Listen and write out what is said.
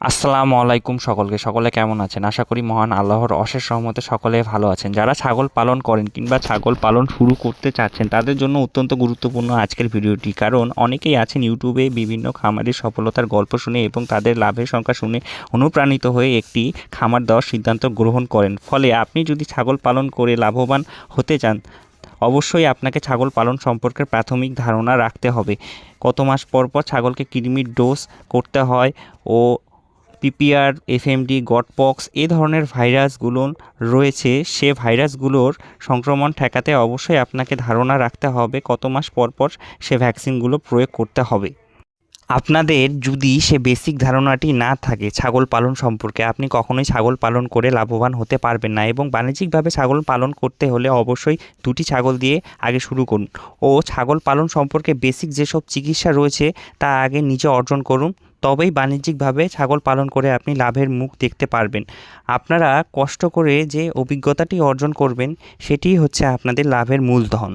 আসসালামু আলাইকুম সকলে কেমন আছেন? আশা করি মহান আল্লাহর অশেষ রহমতে সকলে ভালো আছেন। যারা ছাগল পালন করেন কিংবা ছাগল পালন শুরু করতে চাচ্ছেন তাদের জন্য অত্যন্ত গুরুত্বপূর্ণ আজকের ভিডিওটি। কারণ অনেকেই আছেন ইউটিউবে বিভিন্ন খামারের সফলতার গল্প শুনে এবং তাদের লাভের সংখ্যা শুনে অনুপ্রাণিত হয়ে একটি খামার দেওয়ার সিদ্ধান্ত গ্রহণ করেন। ফলে আপনি যদি ছাগল পালন করে লাভবান হতে চান, অবশ্যই আপনাকে ছাগল পালন সম্পর্কে প্রাথমিক ধারণা রাখতে হবে। কত মাস পর পর ছাগলকে কৃমির ডোজ করতে হয় ও পিপিআর, এফএমডি, গটপক্স এ ধরনের ভাইরাসগুলো রয়েছে। সে ভাইরাসগুলোর সংক্রমণ ঠেকাতে অবশ্যই আপনাকে ধারণা রাখতে হবে কত মাস পর পর সে ভ্যাকসিনগুলো প্রয়োগ করতে হবে। আপনাদের যদি সে বেসিক ধারণাটি না থাকে ছাগল পালন সম্পর্কে, আপনি কখনোই ছাগল পালন করে লাভবান হতে পারবেন না। এবং বাণিজ্যিকভাবে ছাগল পালন করতে হলে অবশ্যই দুটি ছাগল দিয়ে আগে শুরু করুন ও ছাগল পালন সম্পর্কে বেসিক যেসব চিকিৎসা রয়েছে তা আগে নিজে অর্জন করুন। তবেই বাণিজ্যিকভাবে ছাগল পালন করে আপনি লাভের মুখ দেখতে পারবেন। আপনারা কষ্ট করে যে অভিজ্ঞতাটি অর্জন করবেন সেটিই হচ্ছে আপনাদের লাভের মূলধন।